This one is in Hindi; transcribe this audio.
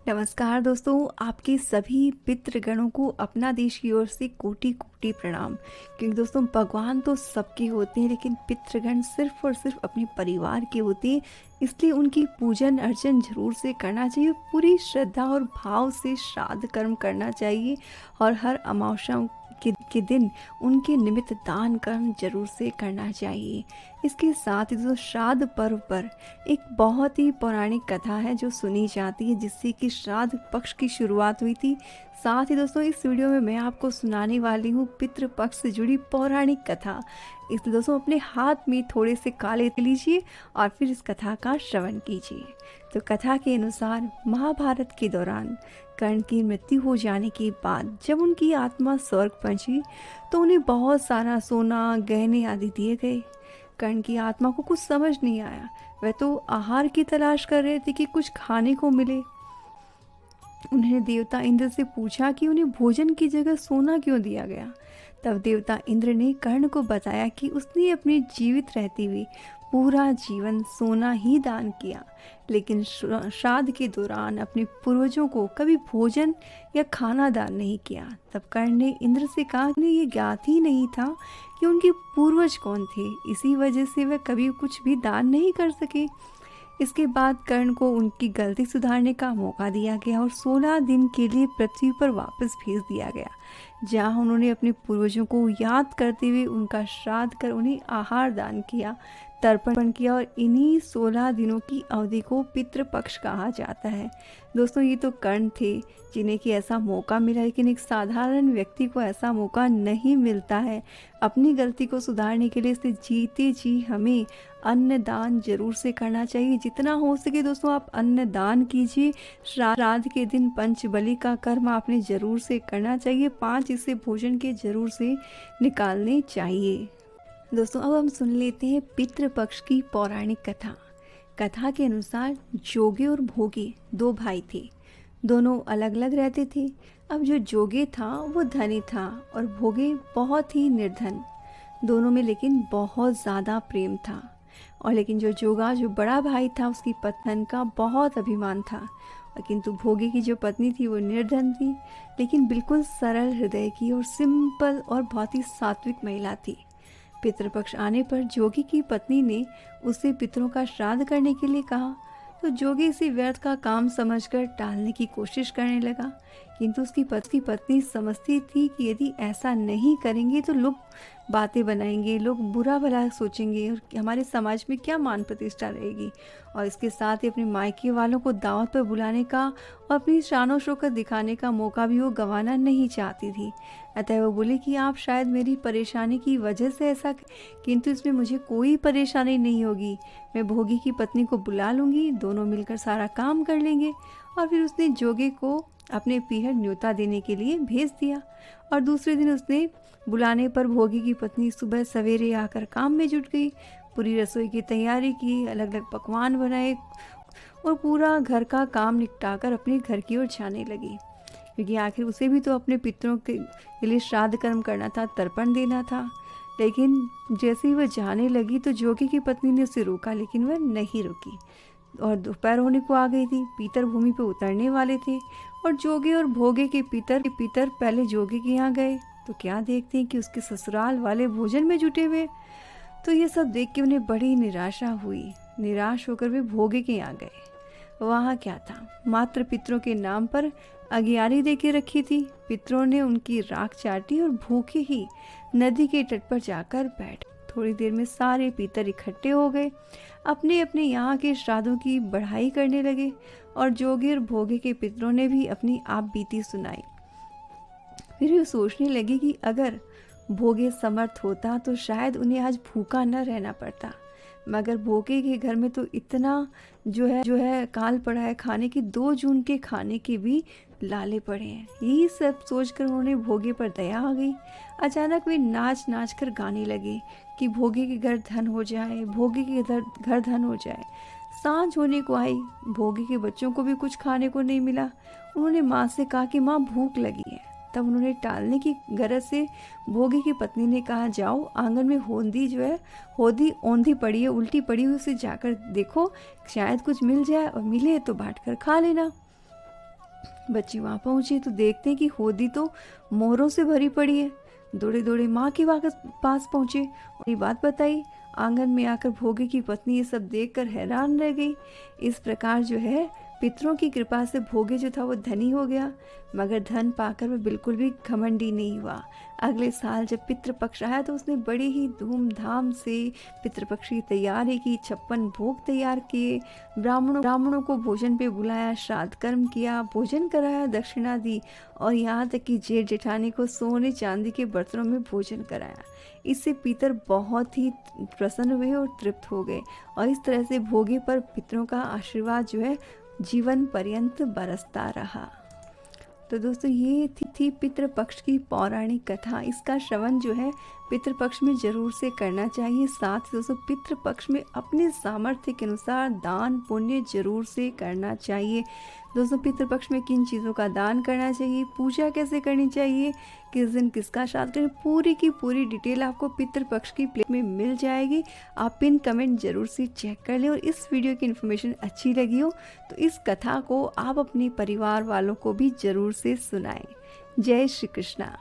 नमस्कार दोस्तों, आपके सभी पितृगणों को अपना देश की ओर से कोटि कोटि प्रणाम। क्योंकि दोस्तों भगवान तो सबके होते हैं, लेकिन पितृगण सिर्फ और सिर्फ अपने परिवार के होते हैं। इसलिए उनकी पूजन अर्चन जरूर से करना चाहिए, पूरी श्रद्धा और भाव से श्राद्ध कर्म करना चाहिए। और हर अमावस्या के दिन उनके निमित्त दान कर्म जरूर से करना चाहिए। इसके साथ ही दोस्तों श्राद्ध पर्व पर एक बहुत ही पौराणिक कथा है जो सुनी जाती है, जिससे कि श्राद्ध पक्ष की शुरुआत हुई थी। साथ ही दोस्तों इस वीडियो में मैं आपको सुनाने वाली हूँ पितृ पक्ष से जुड़ी पौराणिक कथा। इसलिए दोस्तों अपने हाथ में थोड़े से काले लीजिए और फिर इस कथा का श्रवण कीजिए। तो कथा के अनुसार महाभारत के दौरान कर्ण की मृत्यु हो जाने के बाद जब उनकी आत्मा स्वर्ग पहुंची तो उन्हें बहुत सारा सोना गहने आदि दिए गए। कर्ण की आत्मा को कुछ समझ नहीं आया, वह तो आहार की तलाश कर रहे थे कि कुछ खाने को मिले। उन्होंने देवता इंद्र से पूछा कि उन्हें भोजन की जगह सोना क्यों दिया गया। तब देवता इंद्र ने कर्ण को बताया कि उसने अपने जीवित रहते हुए पूरा जीवन सोना ही दान किया, लेकिन श्राद्ध के दौरान अपने पूर्वजों को कभी भोजन या खाना दान नहीं किया। तब कर्ण ने इंद्र से कहा कि उन्हें ये ज्ञात ही नहीं था कि उनके पूर्वज कौन थे, इसी वजह से वे कभी कुछ भी दान नहीं कर सके। इसके बाद कर्ण को उनकी गलती सुधारने का मौका दिया गया और 16 दिन के लिए पृथ्वी पर वापस भेज दिया गया, जहां उन्होंने अपने पूर्वजों को याद करते हुए उनका श्राद्ध कर उन्हें आहार दान किया, तर्पण किया। और इन्हीं 16 दिनों की अवधि को पितृपक्ष कहा जाता है। दोस्तों ये तो कर्ण थे जिन्हें कि ऐसा मौका मिला, लेकिन एक साधारण व्यक्ति को ऐसा मौका नहीं मिलता है अपनी गलती को सुधारने के लिए। इसलिए जीते जी हमें अन्न दान जरूर से करना चाहिए। जितना हो सके दोस्तों आप अन्न दान कीजिए। श्राद्ध के दिन पंचबलि का कर्म आपने जरूर से करना चाहिए। 5 हिस्से भोजन के जरूर से निकालने चाहिए। दोस्तों अब हम सुन लेते हैं पितृपक्ष की पौराणिक कथा। कथा के अनुसार जोगे और भोगे 2 भाई थे। दोनों अलग अलग रहते थे। अब जो जोगे था वो धनी था और भोगे बहुत ही निर्धन। दोनों में लेकिन बहुत ज़्यादा प्रेम था। और लेकिन जो जोगा जो बड़ा भाई था उसकी पत्नी का बहुत अभिमान था, किंतु भोगे की जो पत्नी थी वो निर्धन थी, लेकिन बिल्कुल सरल हृदय की और सिंपल और बहुत ही सात्विक महिला थी। पितृपक्ष आने पर जोगी की पत्नी ने उसे पितरों का श्राद्ध करने के लिए कहा, तो जोगी इसे व्यर्थ का काम समझकर टालने की कोशिश करने लगा। किंतु उसकी पत्नी समझती थी कि यदि ऐसा नहीं करेंगे तो लोग बातें बनाएंगे, लोग बुरा भला सोचेंगे और हमारे समाज में क्या मान प्रतिष्ठा रहेगी। और इसके साथ ही अपने मायके वालों को दावत पर बुलाने का और अपनी शानो शौकत दिखाने का मौका भी वो गंवाना नहीं चाहती थी। अतः वो बोली कि आप शायद मेरी परेशानी की वजह से ऐसा, किंतु इसमें मुझे कोई परेशानी नहीं होगी। मैं भोगी की पत्नी को बुला लूँगी, दोनों मिलकर सारा काम कर लेंगे। और फिर उसने जोगे को अपने पीहर न्योता देने के लिए भेज दिया। और दूसरे दिन उसने बुलाने पर भोगी की पत्नी सुबह सवेरे आकर काम में जुट गई। पूरी रसोई की तैयारी की, अलग अलग पकवान बनाए और पूरा घर का काम निपटाकर अपने घर की ओर जाने लगी। क्योंकि आखिर उसे भी तो अपने पितरों के लिए श्राद्ध कर्म करना था, तर्पण देना था। लेकिन जैसे ही वह जाने लगी तो जोगी की पत्नी ने उसे रोका, लेकिन वह नहीं रुकी। और दोपहर होने को आ गई थी, पीतर भूमि पर उतरने वाले थे। और जोगे और भोगे के पितर पहले जोगे के यहाँ गए तो क्या देखते हैं कि उसके ससुराल वाले भोजन में जुटे हुए। तो ये सब देख के उन्हें बड़ी निराशा हुई। निराश होकर वे भोगे के यहाँ गए। वहाँ क्या था, मात्र पितरों के नाम पर अगियारी दे के रखी थी। पितरों ने उनकी राख चाटी और भूखे ही नदी के तट पर जाकर बैठ। थोड़ी देर में सारे पितर इकट्ठे हो गए, अपने अपने यहाँ के श्राद्धों की बढ़ाई करने लगे। और जोगे और भोगे के पितरों ने भी अपनी आप बीती सुनाई। फिर वे सोचने लगे कि अगर भोगे समर्थ होता तो शायद उन्हें आज भूखा न रहना पड़ता, मगर भोगे के घर में तो इतना जो है काल पड़ा है, खाने की 2 जून के खाने के भी लाले पड़े हैं। यही सब सोचकर उन्होंने भोगे पर दया आ गई। अचानक वे नाच नाच कर गाने लगे कि भोगे के घर धन हो जाए, भोगे के घर धन हो जाए। सांझ होने को आई, भोगे के बच्चों को भी कुछ खाने को नहीं मिला। उन्होंने माँ से कहा कि माँ भूख लगी है। तब उन्होंने टालने की गरज से भोगे की पत्नी ने कहा, जाओ आंगन में होदी औंधी पड़ी है, उल्टी पड़ी हुई, उसे जाकर देखो, शायद कुछ मिल जाए और मिले तो बांट कर खा लेना। बच्चे वहाँ पहुँचे तो देखते हैं कि होदी तो मोहरों से भरी पड़ी है। दौड़े दौड़े माँ के पास पहुँचे और ये बात बताई। आंगन में आकर भोगे की पत्नी ये सब देखकर हैरान रह गई। इस प्रकार जो है पितरों की कृपा से भोगे जो था वो धनी हो गया, मगर धन पाकर वह बिल्कुल भी घमंडी नहीं हुआ। अगले साल जब पितृपक्ष आया तो उसने बड़ी ही धूमधाम से पितृपक्ष की तैयारी की, 56 भोग तैयार किए, ब्राह्मणों को भोजन पे बुलाया, श्राद्ध कर्म किया, भोजन कराया, दक्षिणा दी और यहाँ तक कि जेठ जेठानी को सोने चांदी के बर्तनों में भोजन कराया। इससे पितर बहुत ही प्रसन्न हुए और तृप्त हो गए और इस तरह से भोगे पर पितरों का आशीर्वाद जो है जीवन पर्यंत बरसता रहा। तो दोस्तों ये थी पितृपक्ष की पौराणिक कथा। इसका श्रवण जो है पितृपक्ष में जरूर से करना चाहिए। साथ ही दोस्तों पितृपक्ष में अपने सामर्थ्य के अनुसार दान पुण्य जरूर से करना चाहिए। दोस्तों पितृपक्ष में किन चीज़ों का दान करना चाहिए, पूजा कैसे करनी चाहिए, किस दिन किसका श्राद्ध करें, पूरी की पूरी डिटेल आपको पितृपक्ष की प्ले में मिल जाएगी। आप पिन कमेंट जरूर से चेक कर लें और इस वीडियो की इन्फॉर्मेशन अच्छी लगी हो तो इस कथा को आप अपने परिवार वालों को भी जरूर से सुनाएं। जय श्री कृष्णा।